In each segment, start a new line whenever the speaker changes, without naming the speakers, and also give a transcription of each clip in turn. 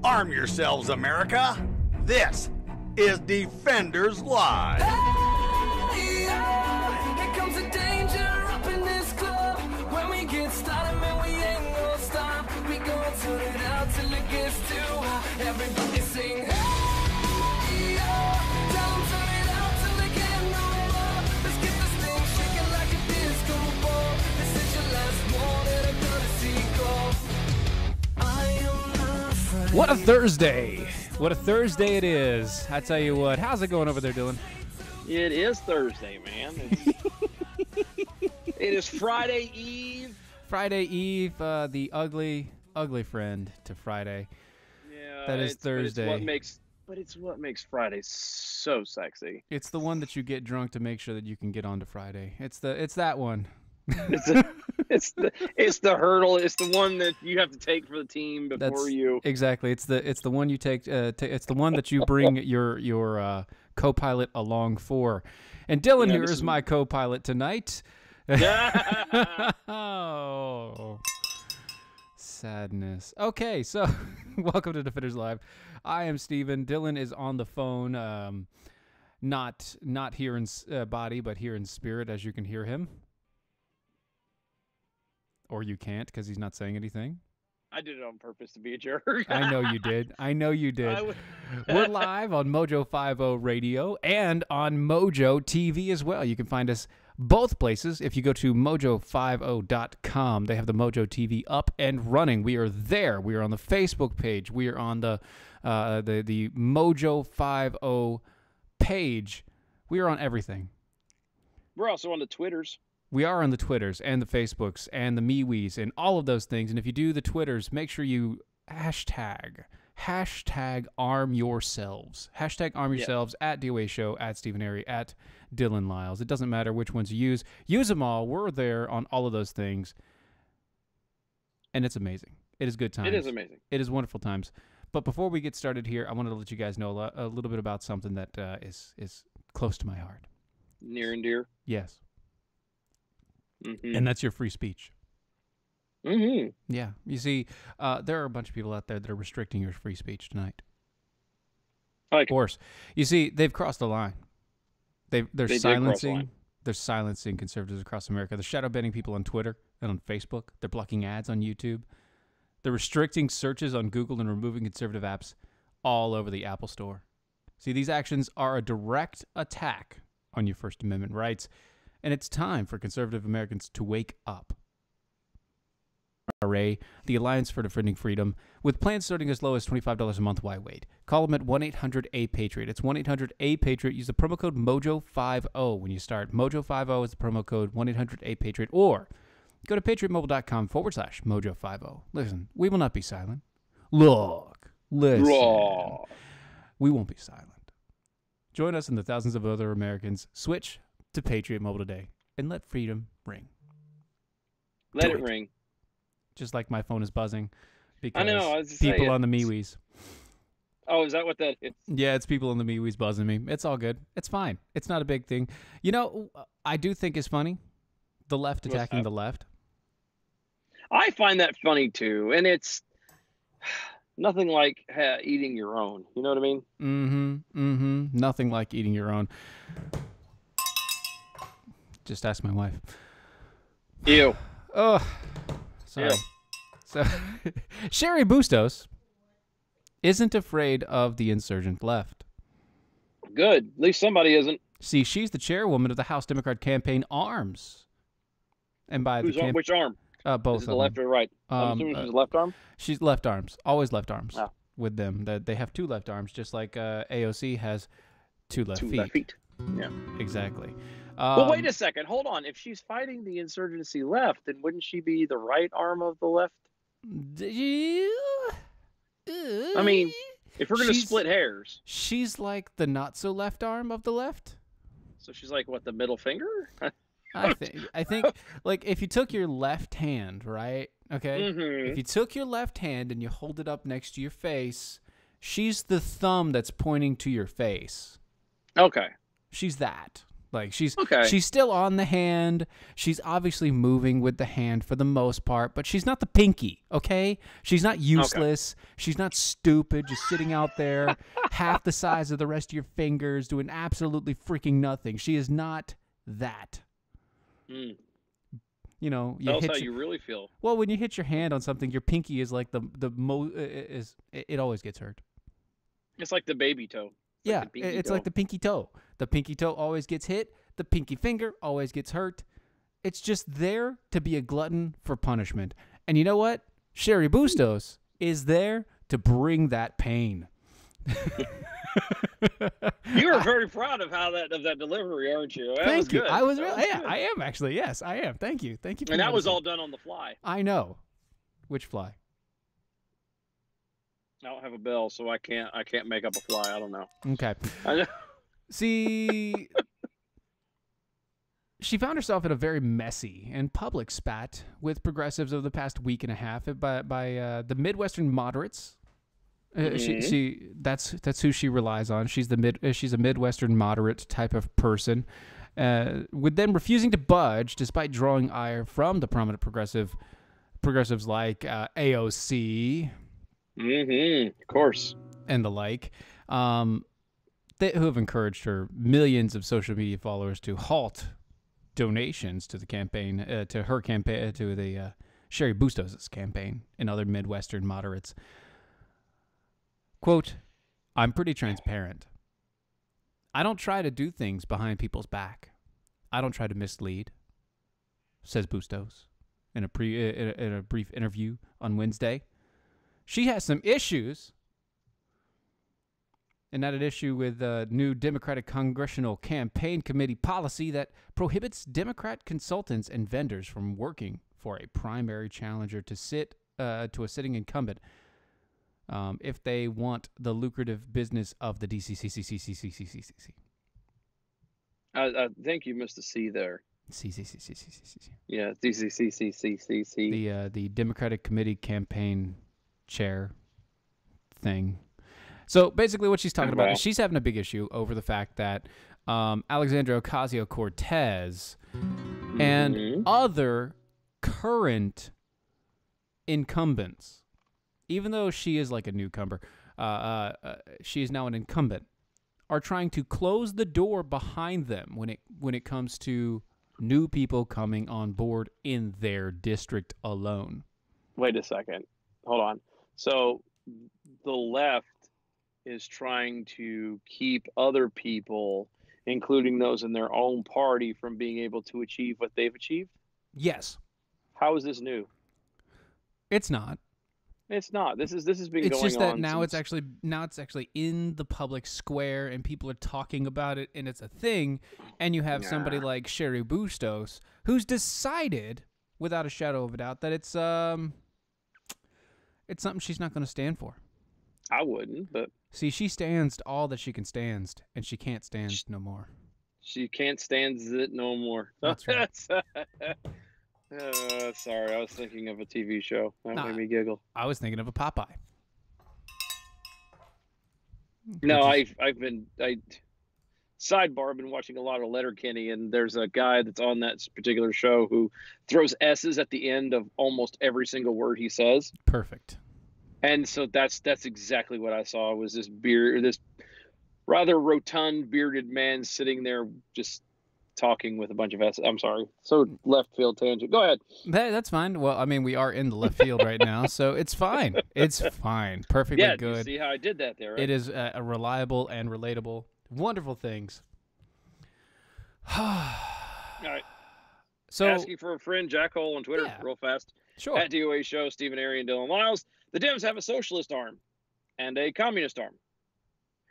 Arm yourselves, America. This is Defenders Live.
Hey, yeah, here comes the danger up in this club. When we get started, man, we ain't gonna stop. We gonna turn it out till it gets too hot. Everybody sing, hey, yeah. Tell 'em turn it out till they can't no more. Let's get this thing shaking like a disco ball. This is your last warning, I'm gonna see go. I am not afraid.
What a Thursday. What a Thursday it is. I tell you what. How's it going over there, Dylan?
It is Thursday, man. It is Friday Eve.
Friday Eve, the ugly friend to Friday.
Yeah,
That is Thursday.
It's what makes Friday so sexy.
It's the one that you get drunk to make sure that you can get onto Friday. It's that one.
It's the hurdle. It's the one that you have to take for the team before you.
Exactly. It's the one you take. It's the one that you bring your co-pilot along for. And Dylan here is my co-pilot tonight. Oh, sadness. Okay, so welcome to Defenders Live. I am Steven. Dylan is on the phone. Not here in body, but here in spirit, as you can hear him. Or you can't, because he's not saying anything.
I did it on purpose to be a jerk.
I know you did. We're live on Mojo 50 Radio and on Mojo TV as well. You can find us both places. If you go to mojo50.com, they have the Mojo TV up and running. We are there. We are on the Facebook page. We are on the Mojo 50 page. We are on everything.
We're also on the Twitters.
We are on the Twitters and the Facebooks and the MeWes and all of those things. And if you do the Twitters, make sure you hashtag arm yourselves. Hashtag arm yourselves at DOA Show, at Steven Airey, at Dylan Lyles. It doesn't matter which ones you use. Use them all. We're there on all of those things. And it's amazing. It is good times.
It is amazing.
It is wonderful times. But before we get started here, I wanted to let you guys know a little bit about something that is close to my heart.
Near and dear.
Yes.
Mm-hmm.
And that's your free speech.
Mm-hmm.
Yeah. You see, there are a bunch of people out there that are restricting your free speech tonight.
Like,
Worse. You see, they've crossed the line. They're
did cross the
silencing.
line.
They're silencing conservatives across America. They're shadow banning people on Twitter and on Facebook. They're blocking ads on YouTube. They're restricting searches on Google and removing conservative apps all over the Apple Store. See, these actions are a direct attack on your First Amendment rights. And it's time for conservative Americans to wake up. RA, the Alliance for Defending Freedom, with plans starting as low as $25 a month. Why wait? Call them at 1-800-A-PATRIOT. It's 1-800-A-PATRIOT. Use the promo code MOJO50 when you start. MOJO50 is the promo code 1-800-A-PATRIOT. Or go to patriotmobile.com/MOJO50. Listen, we will not be silent. Listen. We won't be silent. Join us and the thousands of other Americans. Switch to Patriot Mobile today and let freedom ring.
Let it ring.
Just like my phone is buzzing because
I know, I was just
people
saying.
on the MeWes.
Oh, is that what that is?
Yeah, it's people on the MeWes buzzing me. It's all good. It's fine. It's not a big thing. You know, I do think it's funny. The left attacking the left.
I find that funny too, and it's nothing like eating your own. You know what I mean?
Mm-hmm. Nothing like eating your own. Just ask my wife.
Ew.
Oh, sorry.
Ew.
So, Sherry Bustos isn't afraid of the insurgent left.
Good. At least somebody isn't.
See, she's the chairwoman of the House Democrat campaign Arms. And by
Who's on which arm?
Both
Is it
of
the left
them.
or right? I'm assuming she's left arm.
She's left arms. Always left arms
Oh.
with them. They have two left arms, just like AOC has two left
Two
feet.
left feet. Yeah.
Exactly.
Well, wait a second. Hold on. If she's fighting the insurgency left, then wouldn't she be the right arm of the left? I mean, if we're going to split hairs.
She's like the not-so-left arm of the left.
So she's like, what, the middle finger?
I think, like, if you took your left hand, right? Okay?
Mm-hmm.
If you took your left hand and you hold it up next to your face, she's the thumb that's pointing to your face.
Okay.
She's that. Like she's
Okay.
she's still on the hand. She's obviously moving with the hand for the most part, but she's not the pinky, okay? She's not useless. She's not stupid, just sitting out there half the size of the rest of your fingers doing absolutely freaking nothing. She is not that.
Mm.
You know,
Tell us how you really feel.
well, when you hit your hand on something, your pinky is like it always gets hurt.
It's like the baby toe.
Yeah,
the pinky
it's
toe.
like the pinky toe. The pinky toe always gets hit. The pinky finger always gets hurt. It's just there to be a glutton for punishment. And you know what? Sherry Bustos is there to bring that pain.
You were very proud of that delivery, aren't you? That
Thank
was
you.
good.
I was
That
really, yeah,
good.
I am actually. Yes, I am. Thank you. Thank you. For
And that was
noticing.
all done on the fly.
I know. Which fly?
I don't have a bell, so I can't make up a fly. I don't know.
Okay.
I know.
See, she found herself in a very messy and public spat with progressives over the past week and a half by the Midwestern moderates. That's who she relies on. She's a Midwestern moderate type of person. With them refusing to budge despite drawing ire from the prominent progressives like AOC.
Of course.
And the like, who have encouraged her millions of social media followers to halt donations to the campaign, to her campaign, to the Sherry Bustos' campaign, and other Midwestern moderates. Quote, "I'm pretty transparent. I don't try to do things behind people's back. I don't try to mislead," says Bustos in a brief interview on Wednesday. She has some issues, and not an issue with a new Democratic Congressional Campaign Committee policy that prohibits Democrat consultants and vendors from working for a primary challenger to a sitting incumbent if they want the lucrative business of the DCCCCCCCCC.
I think you missed a C there.
CCCCCCC.
Yeah, DCCCCCC.
The Democratic Committee Campaign Chair thing. So basically what she's talking about is she's having a big issue over the fact that Alexandria Ocasio-Cortez and other current incumbents, even though she is like a newcomer, she is now an incumbent, are trying to close the door behind them when it comes to new people coming on board in their district alone.
Wait a second. Hold on. So the left is trying to keep other people, including those in their own party, from being able to achieve what they've achieved?
Yes.
How is this new?
It's not.
It's not. This has been going on.
It's just that now
since...
it's actually in the public square and people are talking about it and it's a thing, and you have somebody like Sherry Bustos who's decided without a shadow of a doubt that it's something she's not going to stand for.
I wouldn't, but
see, she stands all that she can stand, and she can't stand no more.
She can't stand it no more.
That's right.
Sorry, I was thinking of a TV show. That made me giggle.
I was thinking of a Popeye.
No, I've been sidebar. I've been watching a lot of Letterkenny, and there's a guy that's on that particular show who throws S's at the end of almost every single word he says.
Perfect.
And so that's exactly what I saw, was this rather rotund bearded man sitting there just talking with a bunch of S's. I'm sorry. So left field tangent. Go ahead.
That's fine. Well, I mean, we are in the left field right now, so it's fine. It's fine. Perfectly good.
You see how I did that there, right?
It is a reliable and relatable. Wonderful things.
All right.
So
asking for a friend, Jack Hole on Twitter, real fast.
Sure.
At DOA Show, Steven Airey and Dylan Lyles. The Dems have a socialist arm and a communist arm.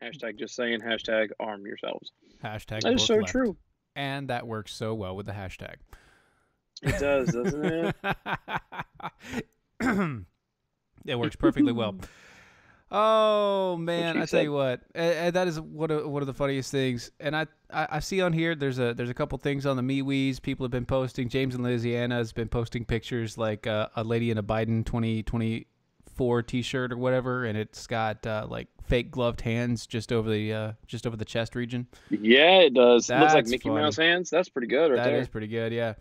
Hashtag just saying. Hashtag arm yourselves.
Hashtag
that is
both
so
left.
true.
And that works so well with the hashtag.
It does, doesn't it?
It works perfectly well. Oh man, I tell you what, that is one of the funniest things. And I see on here there's a couple things on the MeWe's. People have been posting. James in Louisiana has been posting pictures like a lady in a Biden 2024 4 T-shirt or whatever, and it's got like fake gloved hands just over the chest region.
Yeah, it does. It looks like
That's
Mickey
funny.
Mouse hands. That's pretty good right there.
That is pretty good, yeah.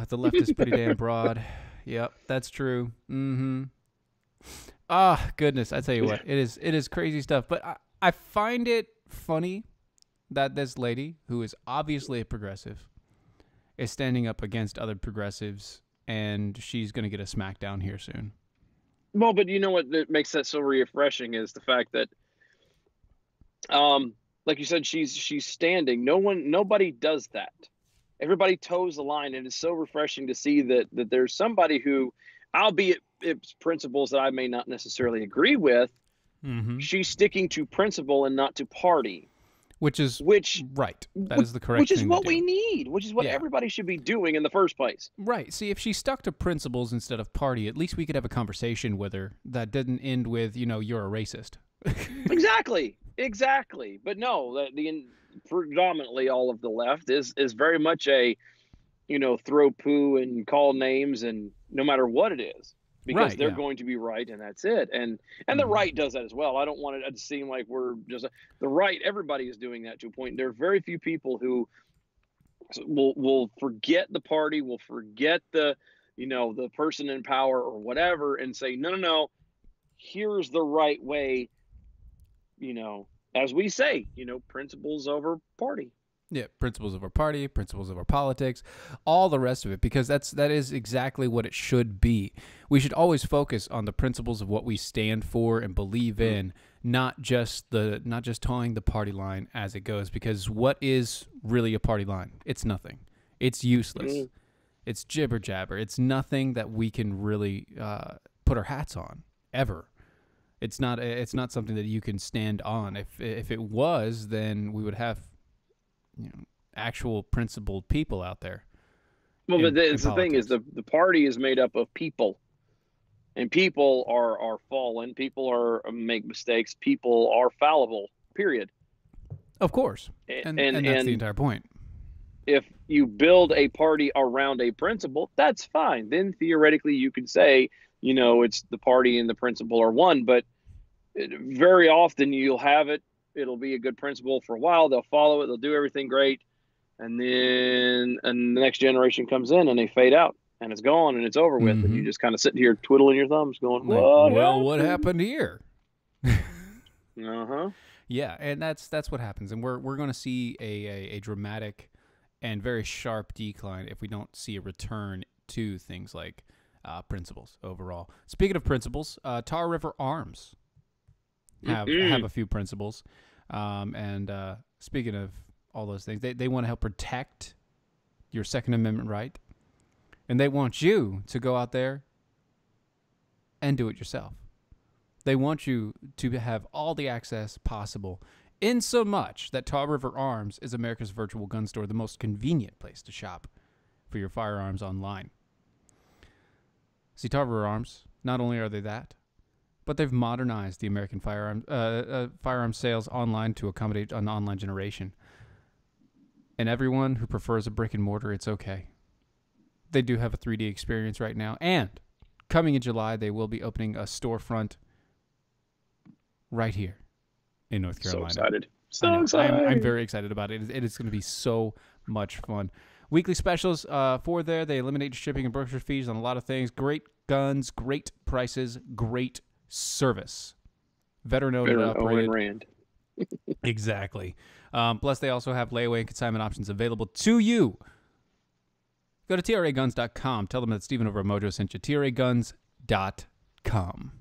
The left is pretty damn broad. Yep, that's true. Mm-hmm. Ah, goodness, I tell you what, it is crazy stuff. But I find it funny that this lady, who is obviously a progressive, is standing up against other progressives, and she's going to get a smackdown here soon.
Well, but you know what makes that so refreshing is the fact that, like you said, she's standing. Nobody does that. Everybody toes the line, and it's so refreshing to see that there's somebody who, albeit it's principles that I may not necessarily agree with, she's sticking to principle and not to party. Which
right. That is the correct thing.
Which is what we need. Which is what everybody should be doing in the first place.
Right. See, if she stuck to principles instead of party, at least we could have a conversation with her that didn't end with, you're a racist.
Exactly. But no, predominantly all of the left is very much a, throw poo and call names, and no matter what it is, because they're going to be right, and that's it. And the right does that as well. I don't want it to seem like we're just the right. Everybody is doing that to a point. There are very few people who will forget the party, will forget the person in power or whatever, and say no, here's the right way. As we say, principles over party.
Yeah, principles over party, principles over politics, all the rest of it, because that is exactly what it should be. We should always focus on the principles of what we stand for and believe in, not just towing the party line as it goes, because what is really a party line? It's nothing. It's useless. It's jibber jabber. It's nothing that we can really put our hats on ever. It's not something that you can stand on. If it was, then we would have actual principled people out there.
Well, but the thing is, the party is made up of people, and people are fallen. People make mistakes. People are fallible. Period.
Of course, and that's the entire point.
If you build a party around a principle, that's fine. Then theoretically, you could say, it's the party and the principle are one. But very often you'll have it. It'll be a good principle for a while. They'll follow it. They'll do everything great. And then the next generation comes in and they fade out and it's gone and it's over with. And you just kind of sitting here twiddling your thumbs going,
what happened here? Yeah. And that's what happens. And we're going to see a dramatic and very sharp decline if we don't see a return to things like principles overall. Speaking of principles, Tar River Arms have a few principles. And speaking of all those things, they want to help protect your Second Amendment right. And they want you to go out there and do it yourself. They want you to have all the access possible, in so much that Tar River Arms is America's virtual gun store, the most convenient place to shop for your firearms online. See, Tar River Arms, not only are they that, but they've modernized the American firearms sales online to accommodate an online generation. And everyone who prefers a brick and mortar, it's okay. They do have a 3D experience right now. And coming in July, they will be opening a storefront right here in North Carolina.
So excited. So excited.
I'm very excited about it. It is going to be so much fun. Weekly specials for there. They eliminate shipping and brokerage fees on a lot of things. Great guns, great prices, great service. Veteran-owned and operated.
Rand.
Exactly. Plus, they also have layaway and consignment options available to you. Go to traguns.com. Tell them that Steven over at Mojo sent you. traguns.com.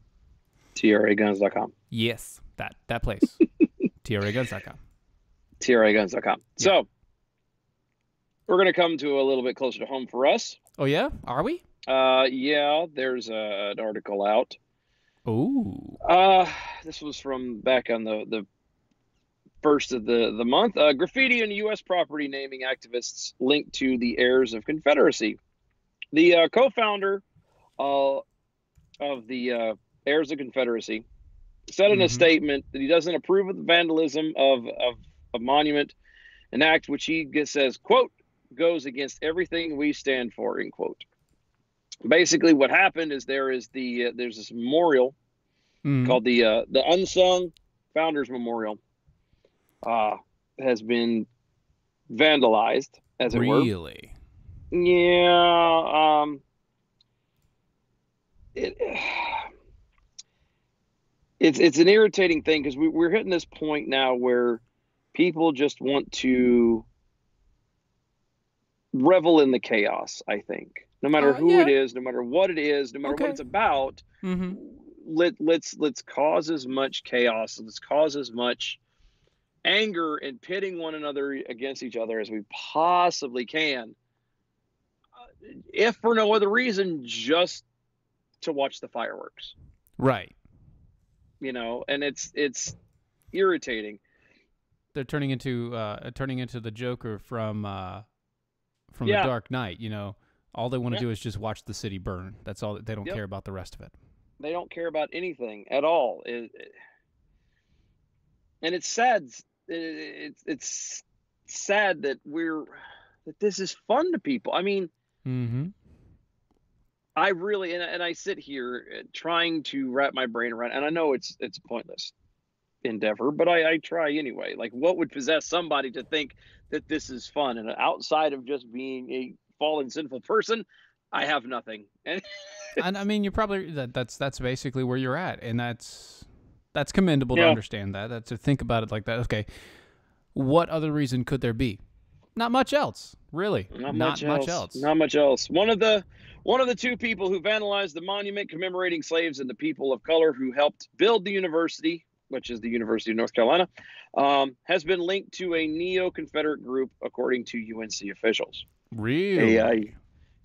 traguns.com.
Yes, that place. traguns.com.
traguns.com. Yeah. So, we're going to come to a little bit closer to home for us.
Oh, yeah? Are we?
Yeah, there's an article out.
Ooh.
This was from back on the first of the month. Graffiti on U.S. property naming activists linked to the heirs of Confederacy. The co-founder of the heirs of Confederacy said in a statement that he doesn't approve of the vandalism of a monument, an act which he says, quote, goes against everything we stand for, end quote. basically what happened is there's this memorial called the Unsung Founders Memorial. Has been vandalized, as it were.
Really?
Yeah. It's an irritating thing because we're hitting this point now where people just want to revel in the chaos. I think no matter who it is, no matter what it is, no matter what it's about, let's cause as much chaos, let's cause as much anger and pitting one another against each other as we possibly can, if for no other reason, just to watch the fireworks.
Right.
And it's irritating.
They're turning into the Joker from The Dark Knight. All they want to do is just watch the city burn. That's all. They don't care about the rest of it. They
don't care about anything at all. And it's sad. It's sad that this is fun to people. I mean, I really, and I sit here trying to wrap my brain around, and I know it's a pointless endeavor, but I try anyway. Like, what would possess somebody to think that this is fun? And outside of just being a fallen, sinful person, I have nothing. And
I mean, you're probably that's basically where you're at, and that's commendable to understand that. That's to think about it like that. Okay, what other reason could there be? Not much else, really. Not much else.
Not much else. One of the two people who vandalized the monument commemorating slaves and the people of color who helped build the university, which is the University of North Carolina, has been linked to a neo-Confederate group, according to UNC officials.
Really?
A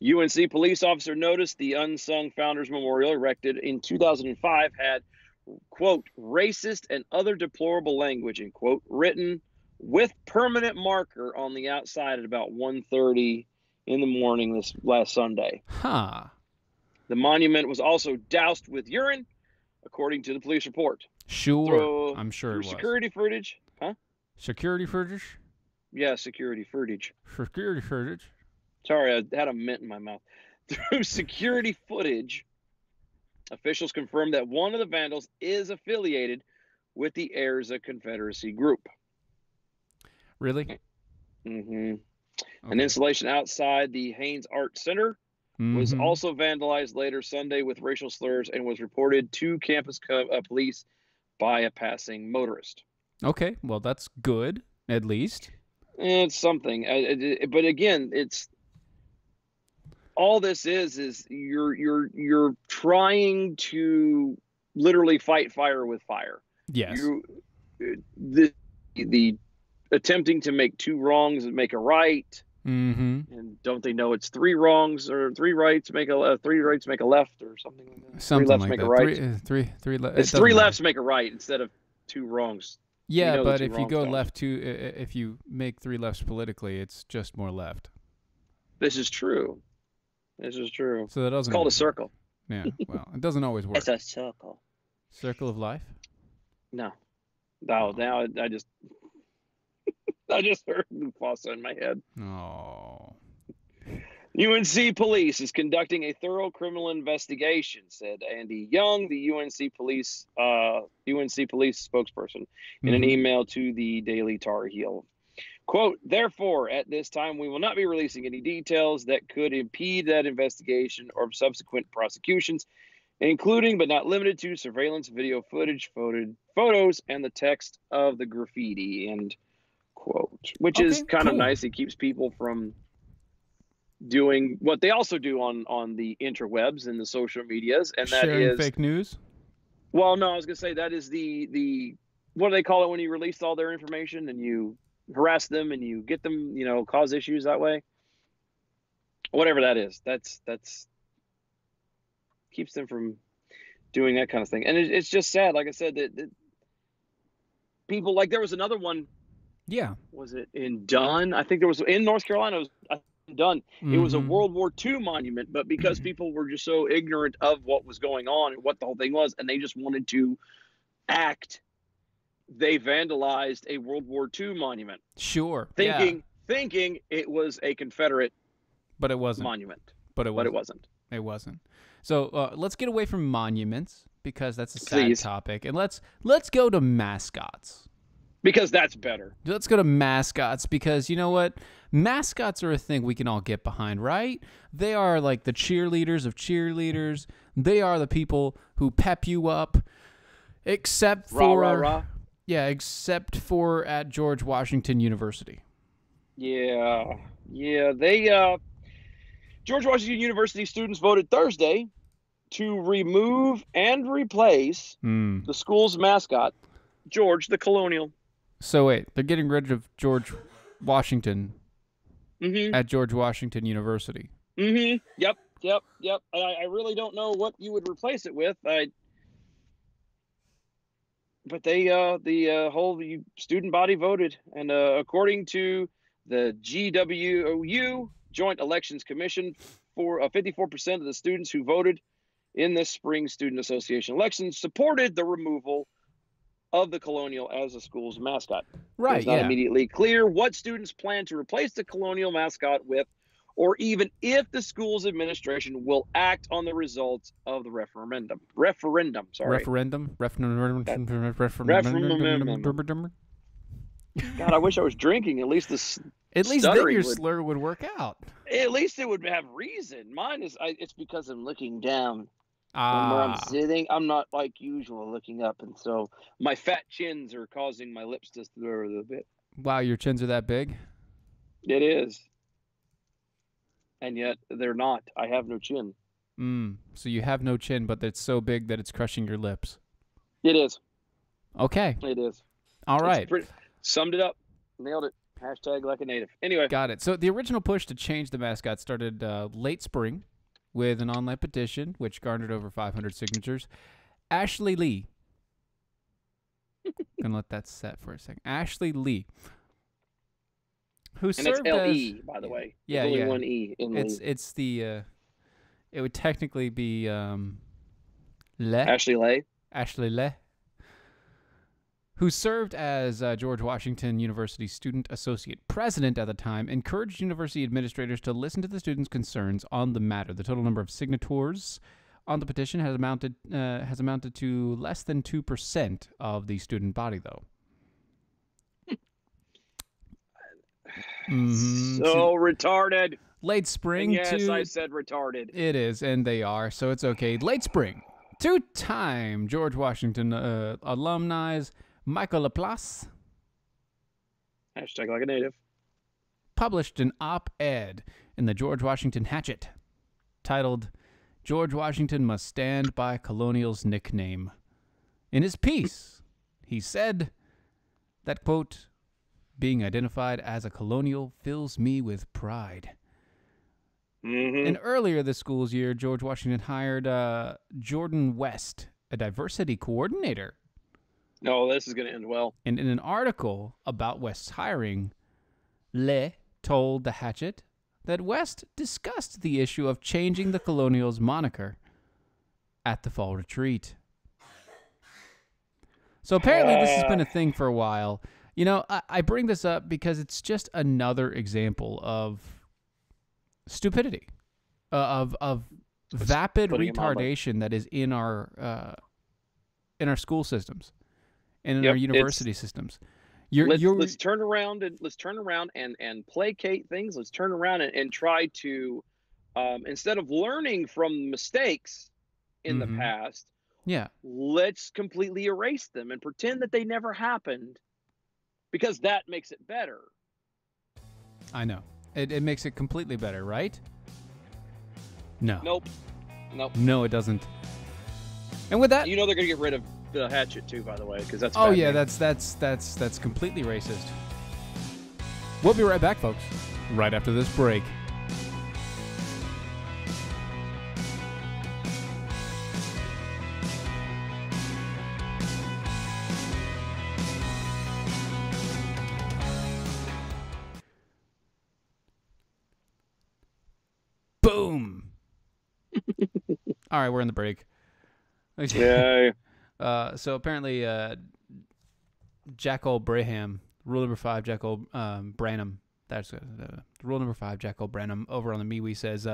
UNC police officer noticed the Unsung Founders Memorial, erected in 2005, had, quote, racist and other deplorable language, end quote, written with permanent marker on the outside at about 1:30 in the morning this last Sunday.
Huh.
The monument was also doused with urine, according to the police report.
Sure, I'm sure it was.
Security footage. Huh?
Security footage?
Yeah, security footage.
Security footage.
Sorry, I had a mint in my mouth. Through security footage, officials confirmed that one of the vandals is affiliated with the Erza Confederacy group.
Really?
Mm-hmm. Okay. An installation outside the Haynes Art Center was also vandalized later Sunday with racial slurs and was reported to campus police by a passing motorist.
Okay, well, that's good, at least.
It's something. But again, it's all this is you're trying to literally fight fire with fire.
Yes.
The attempting to make two wrongs and make a right. And don't they know it's three wrongs or three rights make a left or something like that?
Something
three lefts
like
make
that.
a right. It's three lefts make a right instead of two wrongs.
Yeah, but if you go left if you make three lefts politically, it's just more left.
This is true.
So that doesn't.
It's called a circle.
Yeah, well, it doesn't always work.
It's a circle.
Circle of life?
No. Now I just I just heard Mufasa in my head.
Oh.
UNC police is conducting a thorough criminal investigation, said Andy Young, the UNC police spokesperson, in an email to the Daily Tar Heel. Quote, therefore, at this time, we will not be releasing any details that could impede that investigation or subsequent prosecutions, including but not limited to surveillance video footage, photos, and the text of the graffiti, end quote, which is kind of nice. It keeps people from doing what they also do on the interwebs and the social medias, and that
sharing
is
fake news.
Well, no, I was gonna say that is the what do they call it when you release all their information and you harass them and you get them, cause issues that way. Whatever that is, that's keeps them from doing that kind of thing, and it's just sad. Like I said, that people, like, there was another one.
Yeah,
was it in Dunn? I think there was in North Carolina. It was Dunn. It was a World War II monument, but because people were just so ignorant of what was going on and what the whole thing was, and they just wanted to act, they vandalized a World War II monument.
Sure.
Thinking it was a Confederate
but it wasn't.
monument.
But it wasn't. It wasn't. So let's get away from monuments because that's a sad
Please.
topic, and let's go to mascots.
Because that's better.
Let's go to mascots because you know what? Mascots are a thing we can all get behind, right? They are like the cheerleaders of cheerleaders. They are the people who pep you up, except for
Rah, rah, rah.
Yeah, except for at George Washington University.
Yeah. They George Washington University students voted Thursday to remove and replace the school's mascot, George the Colonial.
So wait, they're getting rid of George Washington at George Washington University.
Mm-hmm. Yep. I really don't know what you would replace it with. But they, the whole student body voted, and according to the GWOU Joint Elections Commission, for 54% of the students who voted in this spring Student Association election supported the removal of the Colonial as the school's mascot.
Right,
It's not immediately clear what students plan to replace the Colonial mascot with, or even if the school's administration will act on the results of the referendum. Referendum. God, I wish I was drinking. At least
then your slur would work out.
At least it would have reason. Mine is, it's because I'm looking down. From where I'm sitting, I'm not like usual looking up, and so my fat chins are causing my lips to slur a little bit.
Wow, your chins are that big?
It is. And yet they're not. I have no chin.
So you have no chin, but it's so big that it's crushing your lips.
It is.
Okay.
It is.
All right.
Summed it up. Nailed it. Hashtag like a native. Anyway.
Got it. So the original push to change the mascot started late spring with an online petition, which garnered over 500 signatures. Ashley Lee. Gonna let that set for a second. Ashley Lee. Who served
it's
as...
L-E, by the way.
Yeah,
There's only one E in Lee.
It's the... it would technically be... Le.
Ashley Lay.
Ashley Le. Who served as George Washington University Student Associate President at the time, encouraged university administrators to listen to the students' concerns on the matter. The total number of signatures on the petition has amounted to less than 2% of the student body, though.
So retarded.
Late spring.
And yes, I said retarded.
It is, and they are, so it's okay. Late spring. Two-time George Washington alumni Michael Laplace,
Hashtag like a native,
published an op-ed in the George Washington Hatchet titled, "George Washington Must Stand by Colonial's Nickname." In his piece, he said that, quote, "Being identified as a colonial fills me with pride." And earlier this school's year, George Washington hired Jordan West, a diversity coordinator.
No, this is going to end well.
And in an article about West's hiring, Le told the Hatchet that West discussed the issue of changing the Colonial's moniker at the fall retreat. So apparently this has been a thing for a while. You know, I bring this up because it's just another example of stupidity, of vapid retardation that is in our school systems and in our university systems.
Let's turn around and placate things. Let's turn around and try to, instead of learning from mistakes in the past, let's completely erase them and pretend that they never happened, because that makes it better.
I know. It makes it completely better, right? No.
Nope.
No, it doesn't. And with that,
they're going to get rid of the Hatchet too, by the way, because that's
that's completely racist. We'll be right back, folks. Right after this break. Boom. All right, we're in the break.
Yeah.
So apparently, Jack O'Braham, rule number 5, Jack Branham. That's rule number 5, Jack O'Branham over on the MeWe says,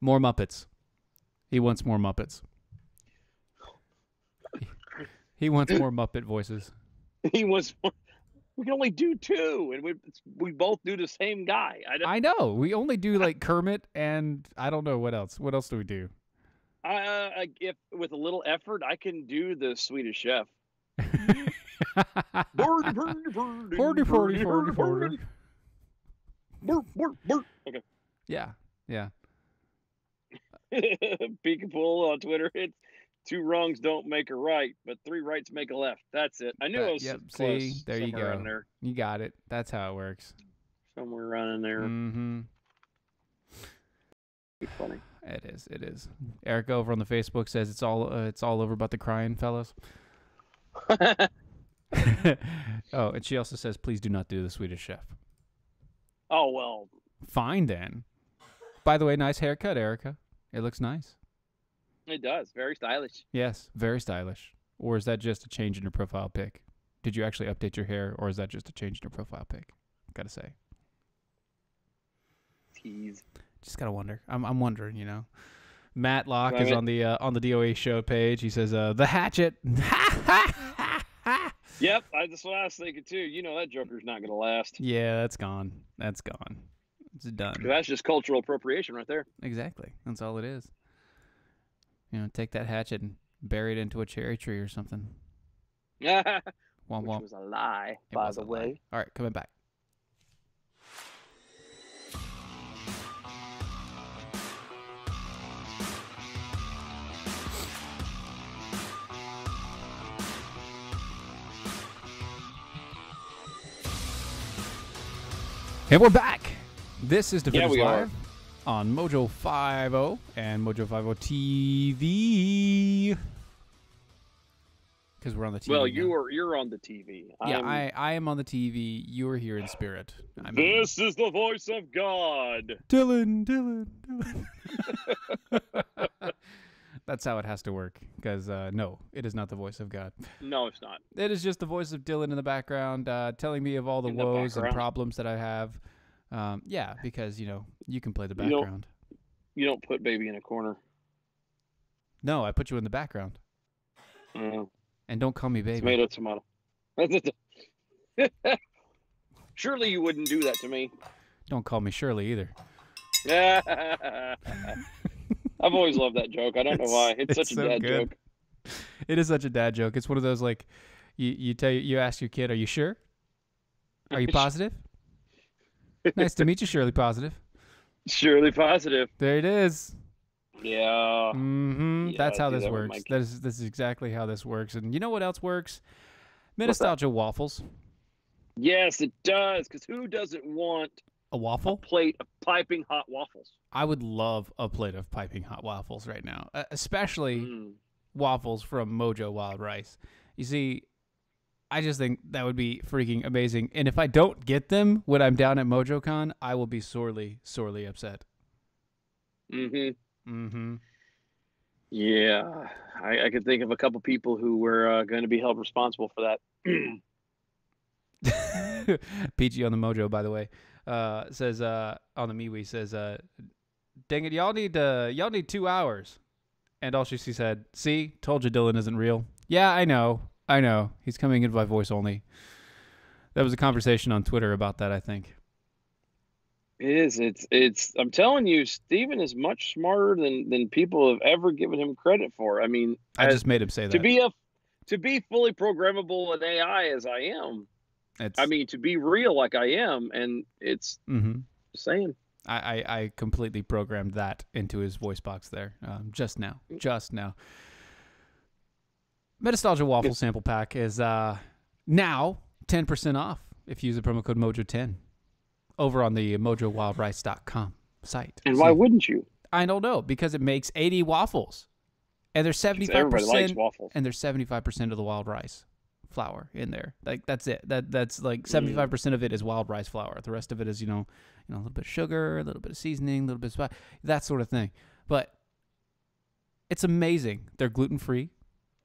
more Muppets. He wants more Muppets. He wants more Muppet voices.
He was. We can only do 2, and we both do the same guy.
I know. We only do like Kermit, and I don't know what else. What else do we do?
If with a little effort, I can do the Swedish Chef.
Forty.
Okay.
Yeah.
Peekapoo on Twitter. It's 2 wrongs don't make a right, but 3 rights make a left. That's it. I knew it was close.
See, there you go.
Around there.
You got it. That's how it works.
Somewhere around in there.
Mm-hmm.
Be funny.
It is. It is. Erica over on the Facebook says it's all over about the crying fellas. Oh, and she also says, please do not do the Swedish Chef.
Oh, well.
Fine then. By the way, nice haircut, Erica. It looks nice.
It does. Very stylish.
Yes, very stylish. Or is that just a change in your profile pic? Did you actually update your hair, or is that just a change in your profile pic? Gotta say.
Tease.
Just gotta wonder. I'm wondering, you know. Matt Locke is on the DOA show page. He says, "The hatchet."
Yep, that's what I was thinking too. You know that joker's not gonna last.
Yeah, that's gone. That's gone. It's done.
That's just cultural appropriation right there.
Exactly. That's all it is. You know, take that hatchet and bury it into a cherry tree or something.
Which
Womp womp.
was a lie,
It
by
was
the
a
way.
lie. All right, coming back. And we're back. This is Defenders Live on Mojo 50 and Mojo 50 TV. Because we're on the TV.
Well,
now.
you're on the TV.
Yeah, I am on the TV. You are here in spirit.
This is the voice of God.
Dylan. That's how it has to work. Because, no, it is not the voice of God.
No, it's not.
It is just the voice of Dylan in the background telling me of all the woes and problems that I have. Yeah, because, you know, you can play the background.
You don't put baby in a corner.
No, I put you in the background. And don't call me baby.
Tomato. Surely you wouldn't do that to me.
Don't call me Shirley either.
I've always loved that joke. I don't know why. It's such a dad joke.
It is such a dad joke. It's one of those like you ask your kid, "Are you sure? Are you positive?" Nice to meet you, Shirley Positive.
Shirley Positive.
There it is.
Yeah.
Mm-hmm.
Yeah,
That's how this works. This is exactly how this works. And you know what else works? Nostalgia waffles.
Yes, it does. Because who doesn't want
a waffle?
A plate of piping hot waffles.
I would love a plate of piping hot waffles right now, especially waffles from Mojo Wild Rice. You see, I just think that would be freaking amazing. And if I don't get them when I'm down at MojoCon, I will be sorely, sorely upset.
Yeah, I could think of a couple people who were going to be held responsible for
that. PG on the Mojo, by the way, says on the MeWe says, "Dang it, y'all need 2 hours." And all she said, "See, told you Dylan isn't real." Yeah, I know. He's coming in by voice only. That was a conversation on Twitter about that, I think.
It is. It's. I'm telling you, Steven is much smarter than people have ever given him credit for. I mean,
I just made him say that.
To be fully programmable in AI as I am. To be real like I am, and it's saying.
I completely programmed that into his voice box there just now. Metastalgia Waffle Sample Pack is now 10% off if you use the promo code Mojo10 over on the MojoWildRice.com site.
And why wouldn't you?
I don't know, because it makes 80 waffles, and there's 75%.
Everybody likes waffles.
And there's 75% of the wild rice flour in there. Like that's it. That's like 75% of it is wild rice flour. The rest of it is a little bit of sugar, a little bit of seasoning, a little bit of spice, that sort of thing. But it's amazing. They're gluten-free.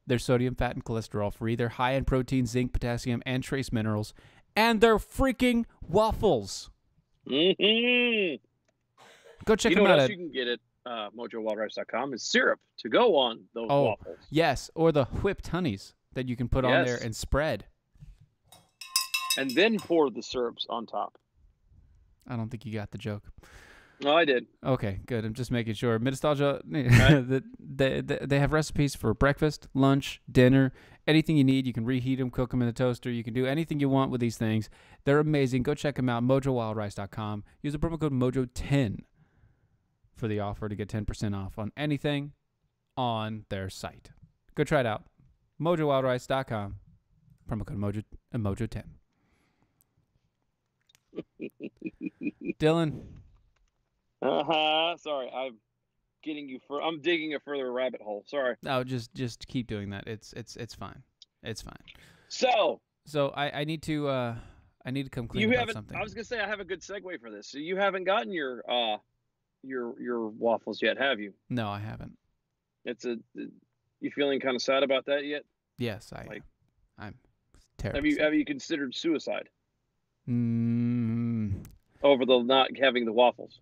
They're sodium, fat, and cholesterol-free. They're high in protein, zinc, potassium, and trace minerals. And they're freaking waffles.
Mm-hmm.
Go check
them
out.
You can get it MojoWildRice.com is syrup to go on those waffles.
Yes, or the whipped honeys that you can put on there and spread.
And then pour the syrups on top.
I don't think you got the joke.
No, I did.
Okay, good. I'm just making sure. Midnostalgia, they have recipes for breakfast, lunch, dinner, anything you need. You can reheat them, cook them in the toaster. You can do anything you want with these things. They're amazing. Go check them out, mojowildrice.com. Use the promo code MOJO10 for the offer to get 10% off on anything on their site. Go try it out. mojowildrice.com. Promo code MOJO10. Dylan.
Sorry, I'm digging a further rabbit hole. Sorry.
No, just keep doing that. It's fine. It's fine.
So
I need to come clean about something.
I was gonna say I have a good segue for this. So you haven't gotten your waffles yet, have you?
No, I haven't.
You feeling kind of sad about that yet?
Yes, I'm terrible.
Have you considered suicide?
Mm.
Over the not having the waffles?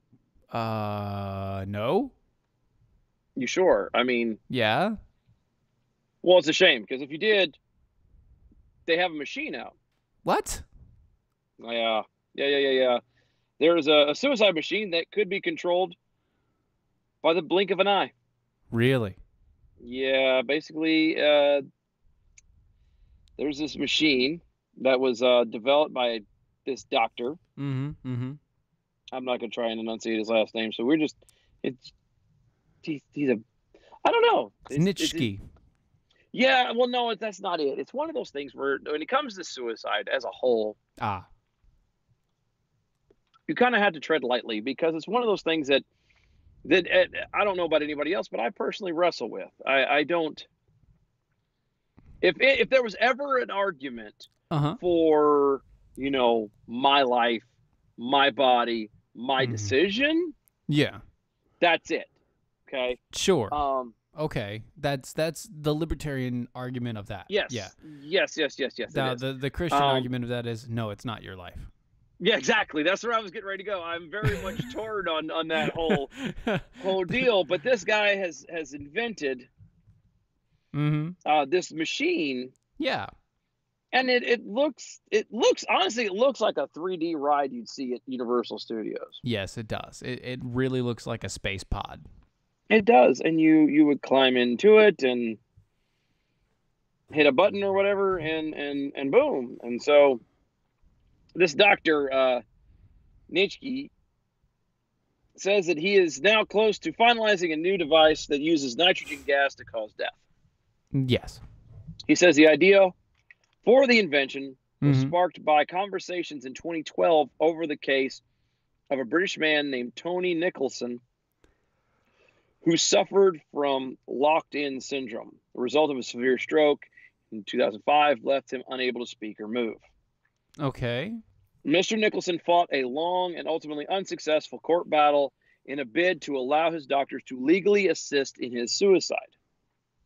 No.
You sure? I mean,
yeah.
Well, it's a shame because if you did, they have a machine out.
What?
Yeah. There's a suicide machine that could be controlled by the blink of an eye.
Really?
Yeah, basically, there's this machine that was developed by this doctor.
Mm-hmm.
I'm not gonna try and enunciate his last name, so he's a, I don't know.
Nitschke.
Yeah, well, no, that's not it. It's one of those things where when it comes to suicide as a whole, you kind of have to tread lightly because it's one of those things that I don't know about anybody else, but I personally wrestle with. I don't. If there was ever an argument for my life, my body, my decision, that's it. Okay.
Sure. Okay. That's the libertarian argument of that.
Yes.
Yeah.
Yes.
Now the Christian argument of that is no, it's not your life.
Yeah, exactly. That's where I was getting ready to go. I'm very much torn on that whole deal. But this guy has invented this machine.
Yeah.
And it looks honestly, it looks like a 3D ride you'd see at Universal Studios.
Yes, it does. It really looks like a space pod.
It does, and you would climb into it and hit a button or whatever, and boom. And so this doctor Nitschke says that he is now close to finalizing a new device that uses nitrogen gas to cause death.
Yes.
He says the idea for the invention was sparked by conversations in 2012 over the case of a British man named Tony Nicholson who suffered from locked-in syndrome. The result of a severe stroke in 2005 left him unable to speak or move.
Okay.
Mr. Nicholson fought a long and ultimately unsuccessful court battle in a bid to allow his doctors to legally assist in his suicide.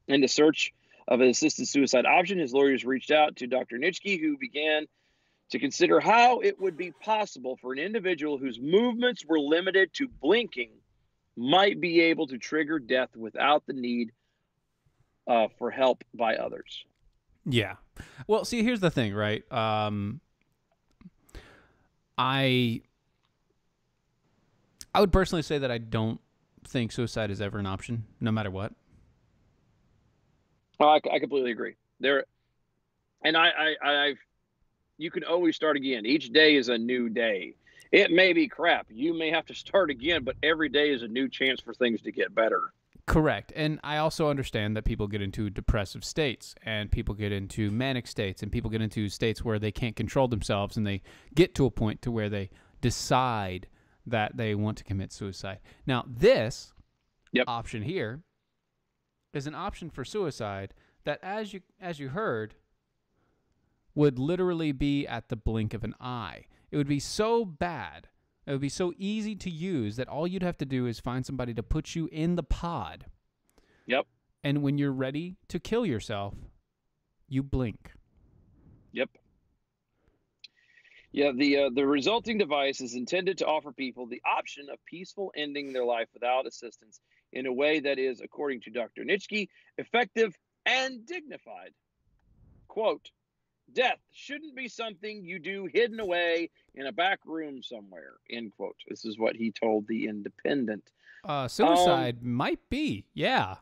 In the search of an assisted suicide option, his lawyers reached out to Dr. Nitschke, who began to consider how it would be possible for an individual whose movements were limited to blinking might be able to trigger death without the need for help by others.
Yeah. Well, see, here's the thing, right? I would personally say that I don't think suicide is ever an option, no matter what.
Oh, I completely agree. You can always start again. Each day is a new day. It may be crap. You may have to start again, but every day is a new chance for things to get better.
Correct. And I also understand that people get into depressive states and people get into manic states and people get into states where they can't control themselves and they get to a point to where they decide that they want to commit suicide. Now, this option here is an option for suicide that, as you heard, would literally be at the blink of an eye. It would be so bad, it would be so easy to use that all you'd have to do is find somebody to put you in the pod.
Yep.
And when you're ready to kill yourself, you blink.
Yep. Yeah, the resulting device is intended to offer people the option of peaceful ending their life without assistance in a way that is, according to Dr. Nitschke, effective and dignified. Quote, death shouldn't be something you do hidden away in a back room somewhere, end quote. This is what he told The Independent.
Suicide might be, yeah.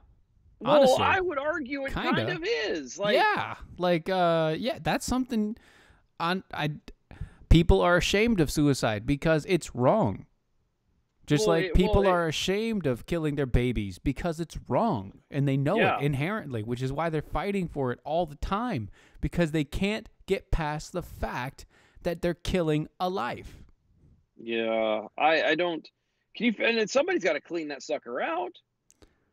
Well,
Honestly,
I would argue it kind of is. Like,
yeah, that's something people are ashamed of suicide because it's wrong. Just like people are ashamed of killing their babies because it's wrong, and they know it inherently, which is why they're fighting for it all the time, because they can't get past the fact that they're killing a life.
Yeah, I don't. Can you? And then somebody's got to clean that sucker out.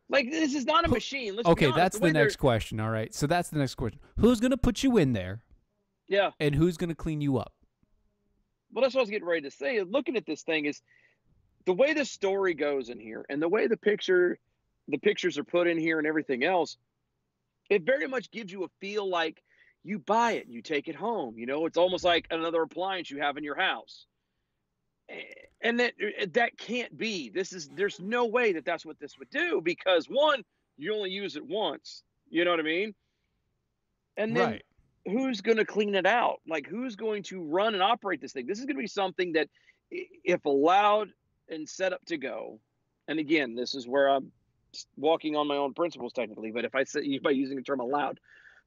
Like, this is not a machine. Let's be honest.
That's the next question. All right, so that's the next question. Who's gonna put you in there?
Yeah.
And who's gonna clean you up?
Well, that's what I was getting ready to say. Looking at this thing is the way the story goes in here, and the way the pictures are put in here, and everything else. It very much gives you a feel like you buy it and you take it home. You know, it's almost like another appliance you have in your house. And that can't be. There's no way that that's what this would do, because one, you only use it once. You know what I mean? And then who's going to clean it out? Like, who's going to run and operate this thing? This is going to be something that, if allowed and set up to go, and again, this is where I'm walking on my own principles technically, but if I say, by using the term allowed,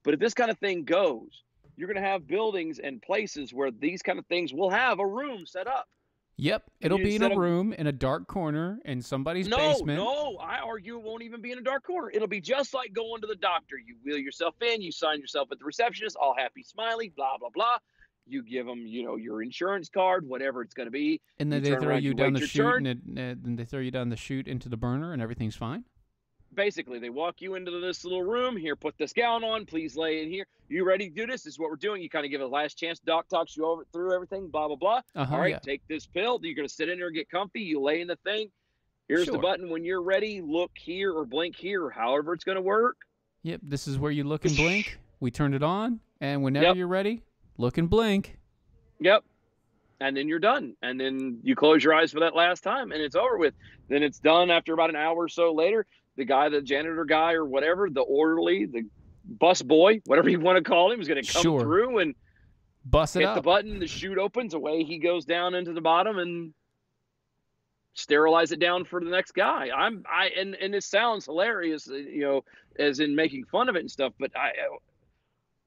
but if this kind of thing goes, you're going to have buildings and places where these kind of things will have a room set up.
Yep, it'll be in a room in a dark corner in somebody's basement.
No, I argue it won't even be in a dark corner. It'll be just like going to the doctor. You wheel yourself in, you sign yourself at the receptionist, all happy, smiley, blah, blah, blah. You give them, your insurance card, whatever it's going to be.
And then they throw you down the chute, and they throw you down the chute into the burner, and everything's fine?
Basically, they walk you into this little room. Here, put this gown on. Please lay in here. You ready to do this? This is what we're doing. You kind of give it a last chance. Doc talks you through everything, blah, blah, blah. All right, take this pill. You're going to sit in there and get comfy. You lay in the thing. Here's the button. When you're ready, look here or blink here, or however it's going to work.
Yep, this is where you look and blink. We turned it on, and whenever you're ready, look and blink.
Yep. And then you're done. And then you close your eyes for that last time, and it's over with. Then it's done after about an hour or so later. The guy, the janitor guy or whatever, the orderly, the bus boy, whatever you want to call him, is going to come through and
bust it
hit
up.
the button. The chute opens. Away he goes down into the bottom and sterilize it down for the next guy. And it sounds hilarious, as in making fun of it and stuff. But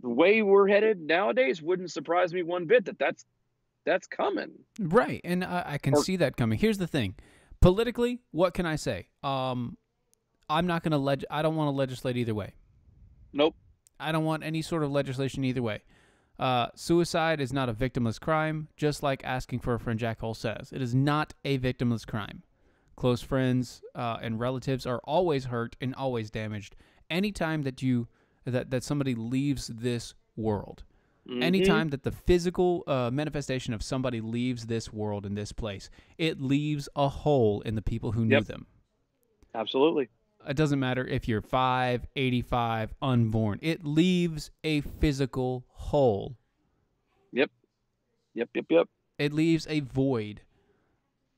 the way we're headed nowadays wouldn't surprise me one bit that's coming.
Right, and I can see that coming. Here's the thing. Politically, what can I say? I'm not going to I don't want to legislate either way.
Nope.
I don't want any sort of legislation either way. Suicide is not a victimless crime, just like asking for a friend, Jack Hole says. It is not a victimless crime. Close friends and relatives are always hurt and always damaged anytime that somebody leaves this world. Mm-hmm. Anytime that the physical manifestation of somebody leaves this world in this place, it leaves a hole in the people who knew them.
Absolutely.
It doesn't matter if you're 5, 85, unborn. It leaves a physical hole.
Yep.
It leaves a void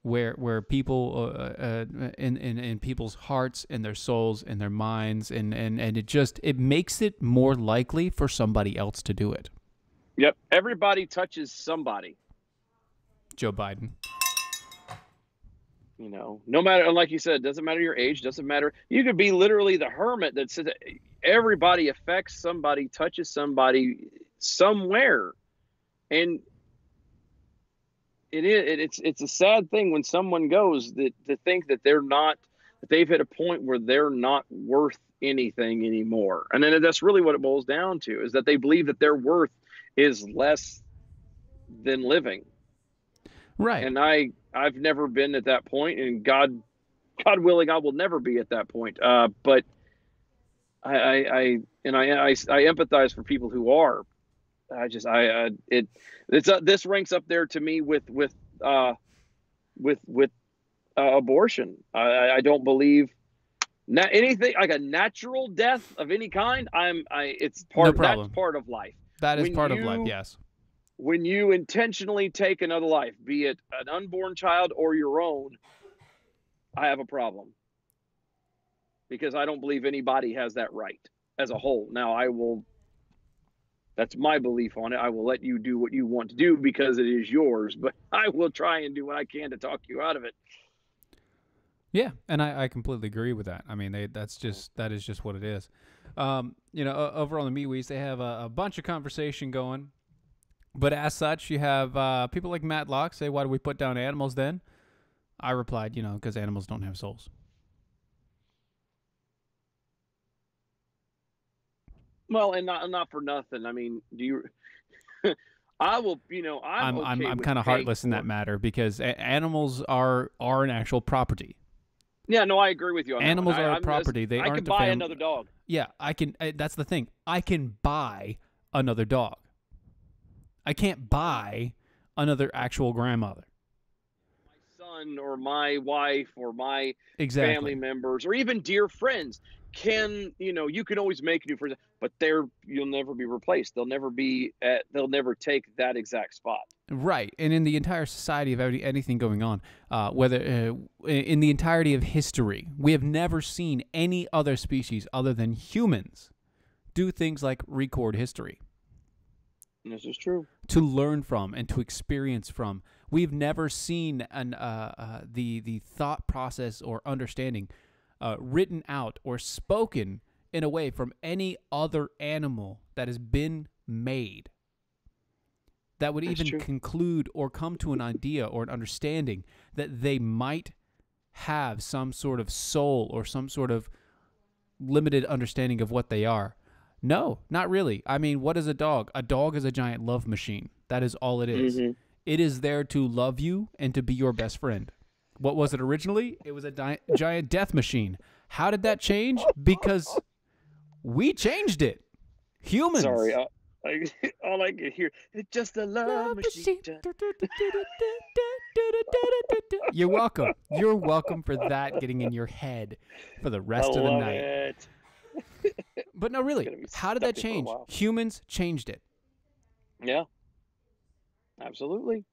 where people in people's hearts and their souls and their minds, and it makes it more likely for somebody else to do it.
Yep. Everybody touches somebody.
Joe Biden.
No matter, like you said, doesn't matter your age, doesn't matter. You could be literally the hermit that says everybody affects somebody, touches somebody somewhere. And it's a sad thing when someone goes to think that they've hit a point where they're not worth anything anymore. And then that's really what it boils down to, is that they believe that their worth is less than living.
Right.
And I've never been at that point, and God willing, I will never be at that point. But I empathize for people who are. This ranks up there to me with abortion. I don't believe anything like a natural death of any kind. That's part of life.
That is part of life. Yes.
when you intentionally take another life, be it an unborn child or your own, I have a problem. Because I don't believe anybody has that right as a whole. Now, that's my belief on it. I will let you do what you want to do because it is yours, but I will try and do what I can to talk you out of it.
Yeah, and I completely agree with that. I mean, that is just what it is. Over on the MeWe's, they have a bunch of conversation going, but as such, you have people like Matt Locke say, "Why do we put down animals then?" I replied, because animals don't have souls.
Well, and not for nothing. I mean, do you? I will. I'm
kind of heartless in that matter because animals are an actual property.
Yeah, no, I agree with you on
Animals
that.
are a property. They aren't.
I can buy another dog.
Yeah, I can. That's the thing. I can buy another dog. I can't buy another actual grandmother.
My son or my wife or my
Exactly.
family members or even dear friends you can always make new friends, but you'll never be replaced. They'll never take that exact spot.
Right, and in the entire society of anything going on, whether in the entirety of history, we have never seen any other species other than humans do things like record history.
This is true.
To learn from and to experience from. We've never seen the thought process or understanding written out or spoken in a way from any other animal that has been made that would even conclude or come to an idea or an understanding that they might have some sort of soul or some sort of limited understanding of what they are. No, not really. I mean, what is a dog? A dog is a giant love machine. That is all it is. Mm-hmm. It is there to love you and to be your best friend. What was it originally? It was a giant death machine. How did that change? Because we changed it. Humans.
Sorry, all I can hear is just a love machine.
You're welcome. You're welcome for that getting in your head for the rest of the night.
It.
But no, really, how did that change? Humans changed it.
Yeah, absolutely.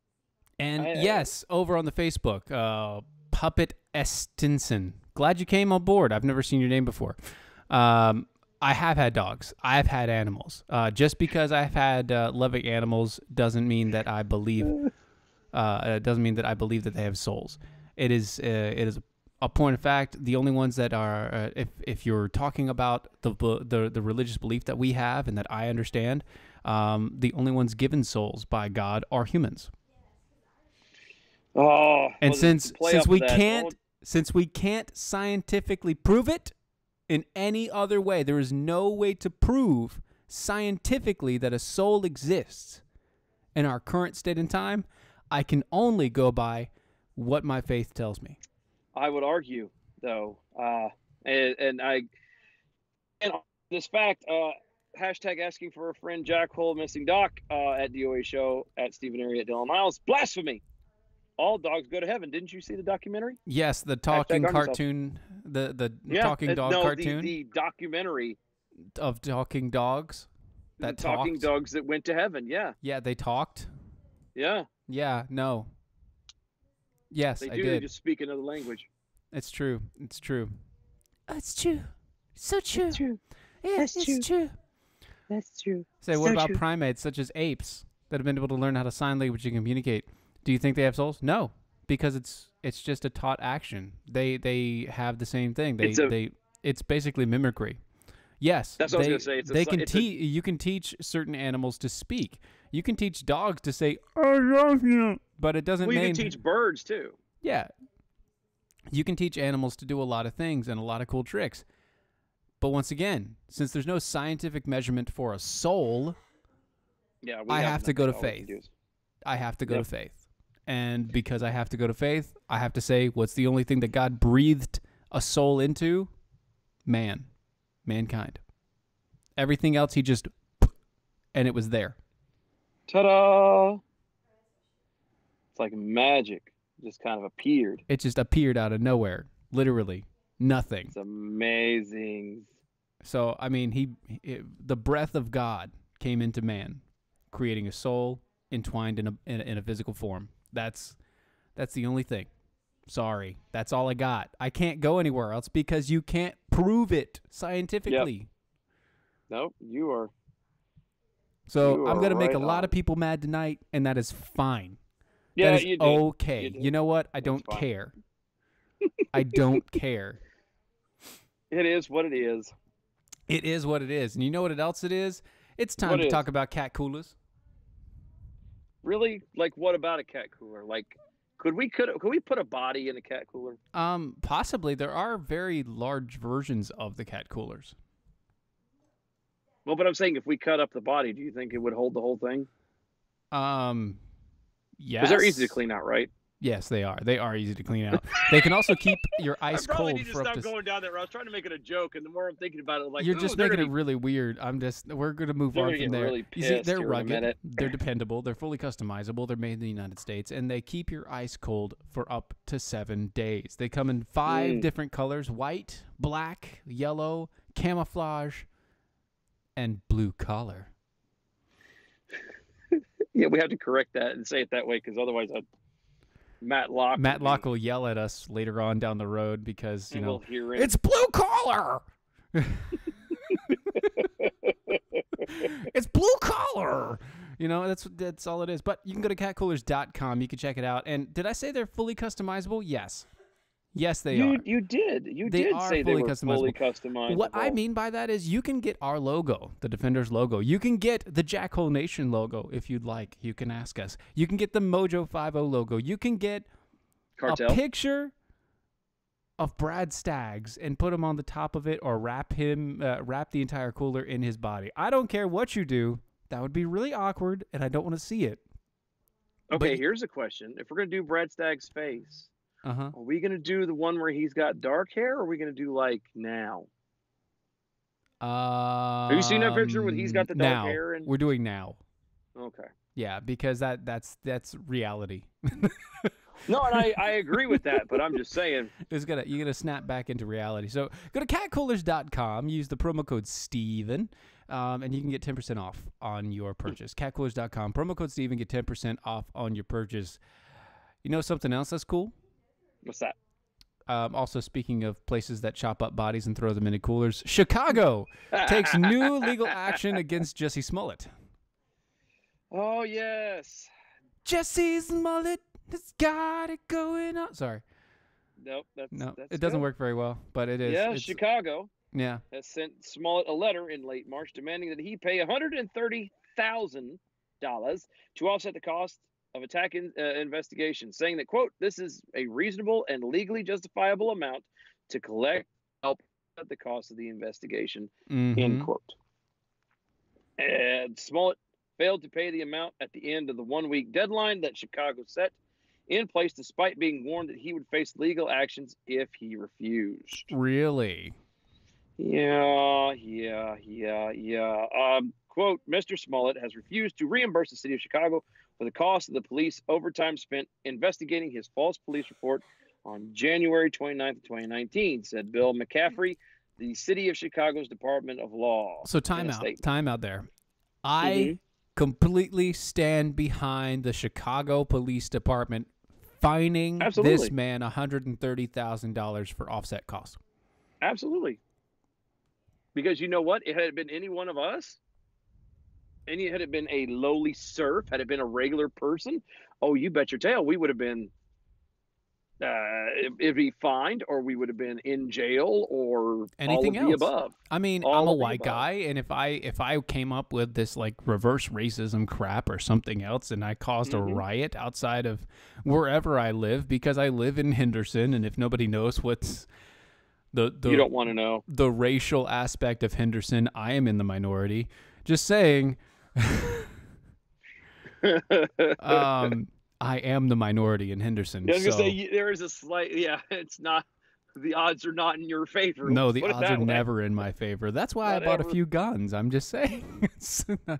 And yes, over on the Facebook, Puppet Estinson. Glad you came on board. I've never seen your name before. I have had dogs. I've had animals. Just because I've had loving animals doesn't mean that I believe. That they have souls. It is a point of fact. The only ones that are, if you're talking about the religious belief that we have and that I understand, the only ones given souls by God are humans.
Oh,
and since we can't scientifically prove it in any other way, there is no way to prove scientifically that a soul exists in our current state and time. I can only go by what my faith tells me.
I would argue, though, and this fact, hashtag asking for a friend, Jack Hole, missing Doc at DOA show at Steven Airey at Dylan Miles. Blasphemy. All dogs go to heaven. Didn't you see the documentary?
Yes, the talking cartoon, the talking dog cartoon.
The documentary
of talking dogs that talked.
Talking dogs that went to heaven. Yeah.
Yeah, they talked.
Yeah.
Yeah. No. Yes,
they do.
I did.
They just speak another language.
It's true. It's true.
It's true. So true.
It's true.
Yeah,
That's
it's true. That's true.
Say, what about primates such as apes that have been able to learn how to sign language and communicate? Do you think they have souls? No, because it's just a taught action. They have the same thing. It's basically mimicry. Yes,
that's what I was going to say.
You can teach certain animals to speak. You can teach dogs to say "I love you," but it doesn't mean.
You can teach birds too.
Yeah, you can teach animals to do a lot of things and a lot of cool tricks. But once again, since there's no scientific measurement for a soul, I have to go to faith. I have to go to faith. And because I have to go to faith, I have to say, what's the only thing that God breathed a soul into? Mankind. Everything else, he just, and it was there.
Ta-da! It's like magic. Just kind of appeared.
It just appeared out of nowhere. Literally. Nothing.
It's amazing.
So, I mean, the breath of God came into man, creating a soul entwined in a physical form. That's the only thing. Sorry, that's all I got. I can't go anywhere else because you can't prove it scientifically.
Yep. Nope, you are.
So I'm going to make
right
a lot
on.
of people mad tonight, and that is fine.
Yeah,
that is
you did.
okay.
You did.
You know what? I don't
fine.
care. I don't care.
It is what it is.
It is what it is. And you know what else it is? It's time to talk about cat coolers.
Really? Like, what about a cat cooler? Like, could we put a body in a cat cooler?
Possibly. There are very large versions of the cat coolers.
Well, but I'm saying if we cut up the body, do you think it would hold the whole thing?
Yes.
Because they're easy to clean out, right?
Yes, they are. They are easy to clean out. They can also keep your ice
I probably
cold
need to
for up
stop
to.
going down that route. I was trying to make it a joke, and the more I'm thinking about it, I'm like,
You're just making it really weird. We're gonna move
They're
on
gonna
from
get
there.
really
You see,
pissed
they're
here in a
rugged.
minute.
They're dependable. They're fully customizable. They're made in the United States, and they keep your ice cold for up to 7 days. They come in 5 different colors: white, black, yellow, camouflage, and blue collar.
Yeah, we have to correct that and say it that way because otherwise, Matt Locke
will yell at us later on down the road because
we'll hear it.
it's blue collar. It's blue collar. That's all it is. But you can go to catcoolers.com. You can check it out. And did I say they're fully customizable? Yes. Yes, they are.
You did. You
They
did
are
say
fully
they were fully
customizable.
customizable.
What I mean by that is you can get our logo, the Defenders logo. You can get the Jackhole Nation logo if you'd like. You can ask us. You can get the Mojo 50 logo. You can get
Cartel.
a picture of Brad Staggs and put him on the top of it or wrap the entire cooler in his body. I don't care what you do. That would be really awkward, and I don't want to see it.
Okay, here's a question. If we're going to do Brad Stagg's face, are we going to do the one where he's got dark hair, or are we going to do like now? Have you seen that picture when he's got the dark hair?
We're doing now.
Okay.
Yeah, because that's reality.
No, and I agree with that, but I'm just saying.
You gotta snap back into reality. So go to catcoolers.com, use the promo code Steven, and you can get 10% off on your purchase. Catcoolers.com, promo code Steven, get 10% off on your purchase. You know something else that's cool?
What's that?
Also, speaking of places that chop up bodies and throw them into coolers, Chicago takes new legal action against Jussie Smollett.
Oh, yes.
Jussie Smollett has got it going on. Sorry.
Nope. That's
it doesn't
good.
work very well, but it is.
Yeah, Chicago
has
sent Smollett a letter in late March demanding that he pay $130,000 to offset the cost of attack investigation, saying that, quote, this is a reasonable and legally justifiable amount to collect help at the cost of the investigation, end quote. And Smollett failed to pay the amount at the end of the 1-week deadline that Chicago set in place, despite being warned that he would face legal actions if he refused.
Really?
Yeah. Quote, Mr. Smollett has refused to reimburse the city of Chicago for the cost of the police overtime spent investigating his false police report on January 29th, 2019, said Bill McCaffrey, the city of Chicago's Department of Law.
So time out there. I completely stand behind the Chicago Police Department fining this man $130,000 for offset costs.
Absolutely. Because you know what? Had it been any one of us, had it been a lowly serf, had it been a regular person, oh, you bet your tail, we would have been it'd be fined, or we would have been in jail, or
anything
all of
else.
the above.
I mean, I'm a white guy, and if I came up with this like reverse racism crap or something else, and I caused a riot outside of wherever I live, because I live in Henderson, and if nobody knows what's you
don't want to know
the racial aspect of Henderson, I am in the minority. Just saying. I am the minority in Henderson.
I was going to say, there is a slight, it's not, the odds are not in your favor.
No, the odds are never in my favor. That's why I bought a few guns. I'm just saying.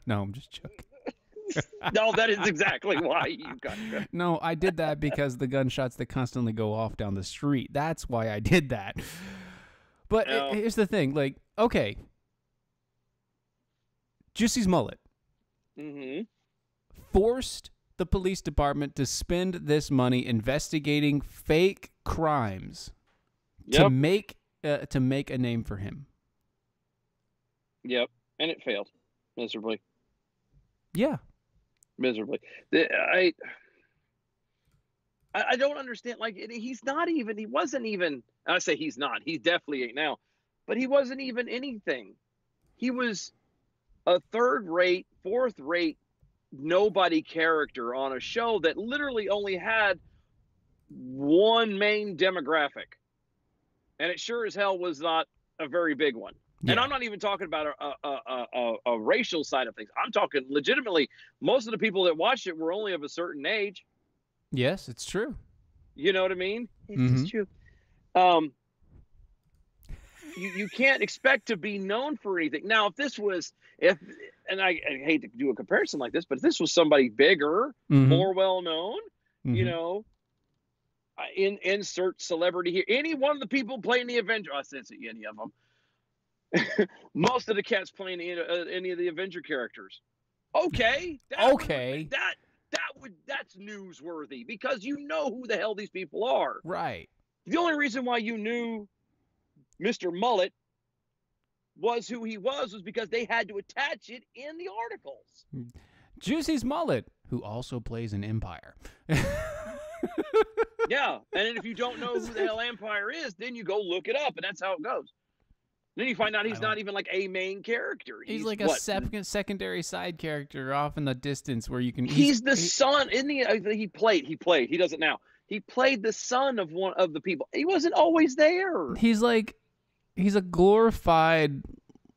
No, I'm just joking.
No, that is exactly why you got that.
No, I did that because the gunshots that constantly go off down the street. That's why I did that. But here's the thing. Like, okay. Jussie Smollett. forced the police department to spend this money investigating fake crimes to make a name for him.
Yep, and it failed miserably.
Yeah,
Miserably. I don't understand. Like, he's not even. He wasn't even. I say he's not. He definitely ain't now. But he wasn't even anything. He was a third-rate, fourth-rate, nobody character on a show that literally only had one main demographic, and it sure as hell was not a very big one. Yeah. And I'm not even talking about a racial side of things. I'm talking legitimately. Most of the people that watched it were only of a certain age.
Yes, it's true.
You know what I mean?
It's true.
You can't expect to be known for anything. Now, if this was, and I hate to do a comparison like this, but if this was somebody bigger, more well known, you know, insert celebrity here. Any one of the people playing the Avenger, I said any of them. Most of the cats playing any of the Avenger characters. Okay. That's newsworthy because you know who the hell these people are.
Right.
The only reason why you knew Mr. Mullet was who he was because they had to attach it in the articles.
Juicy's Mullet, who also plays in Empire.
Yeah, and if you don't know who the hell Empire is, then you go look it up, and that's how it goes. Then you find out he's not even like a main character.
He's like a secondary side character off in the distance where you can.
He's the son, isn't he? He played. He doesn't now. He played the son of one of the people. He wasn't always there.
He's a glorified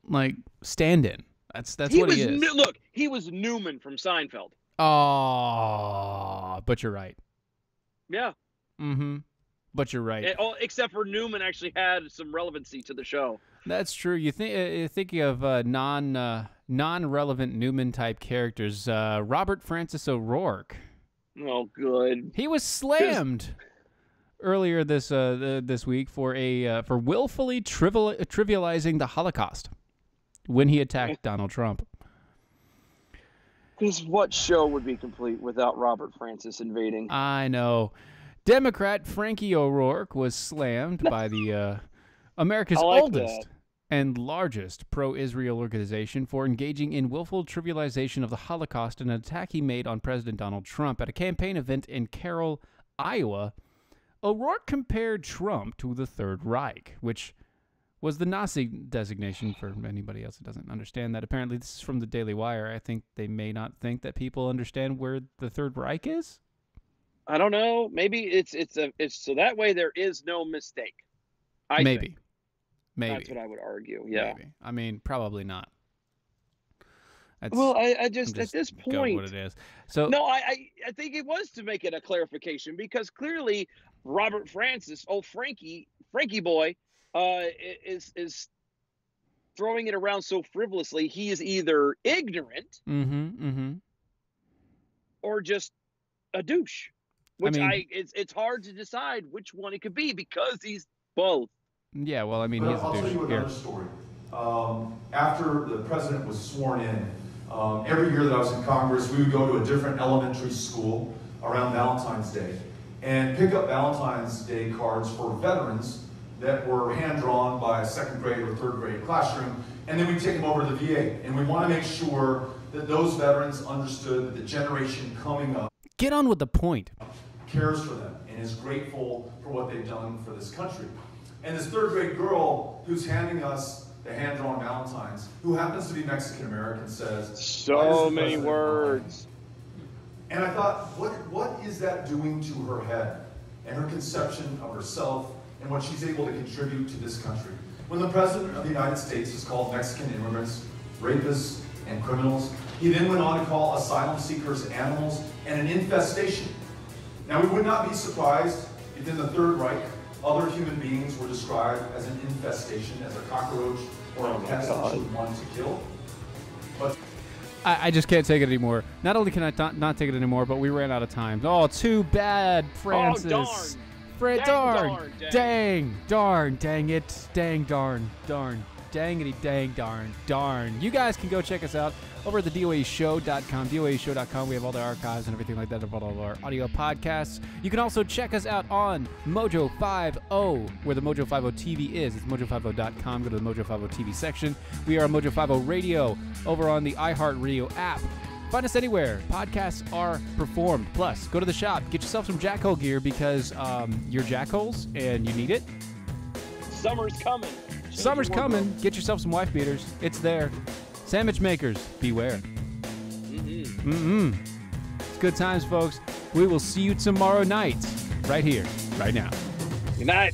like stand-in. That's what he is.
Look, he was Newman from Seinfeld.
Oh, but you're right.
Yeah.
Mm-hmm. But you're right.
Except for Newman actually had some relevancy to the show.
That's true. You thinking of non-relevant Newman type characters. Robert Francis O'Rourke.
Oh, good.
He was slammed earlier this week for willfully trivializing the Holocaust when he attacked Donald Trump.
Because what show would be complete without Robert Francis invading?
I know. Democrat Frankie O'Rourke was slammed by the America's oldest and largest pro-Israel organization for engaging in willful trivialization of the Holocaust in an attack he made on President Donald Trump at a campaign event in Carroll, Iowa. O'Rourke compared Trump to the Third Reich, which was the Nazi designation for anybody else who doesn't understand that. Apparently, this is from the Daily Wire. I think they may not think that people understand where the Third Reich is.
I don't know. Maybe it's so that way there is no mistake.
Maybe.
That's what I would argue. Yeah.
Maybe. I mean, probably not.
I just at this point,
what it is. So
no, I think it was to make it a clarification because clearly Robert Francis, Frankie boy, is throwing it around so frivolously. He is either ignorant, or just a douche. Which it's hard to decide which one it could be because he's both.
Yeah, well, I mean, he's a douche.
I'll tell you another story. After the president was sworn in, every year that I was in Congress, we would go to a different elementary school around Valentine's Day and pick up Valentine's Day cards for veterans that were hand-drawn by a second grade or third grade classroom, and then we take them over to the VA. And we want to make sure that those veterans understood that the generation coming up
get on with the point.
Cares for them and is grateful for what they've done for this country. And this third grade girl who's handing us the hand-drawn Valentines, who happens to be Mexican-American, says,
so many words.
And I thought, what is that doing to her head and her conception of herself and what she's able to contribute to this country? When the President of the United States has called Mexican immigrants rapists and criminals, he then went on to call asylum seekers animals and an infestation. Now, we would not be surprised if in the Third Reich, other human beings were described as an infestation, as a cockroach or a pest that you would want to kill. But
I just can't take it anymore. Not only can I not take it anymore, but we ran out of time. Oh, too bad, Francis.
Oh, darn.
Dang it. Dang, darn. dangity dang darn. You guys can go check us out over at the DOAShow.com. DOAShow.com. We have all the archives and everything like that of all of our audio podcasts. You can also check us out on Mojo 50, where the Mojo 50 TV is. It's mojo50.com. Go to the Mojo 50 TV section. We are Mojo 50 Radio over on the iHeartRadio app. Find us anywhere. Podcasts are performed. Plus, go to the shop. Get yourself some jackhole gear because you're jackholes and you need it.
Summer's coming.
Summer's coming. Get yourself some wife beaters. It's there. Sandwich makers, beware. It's good times, folks. We will see you tomorrow night, right here, right now.
Good night.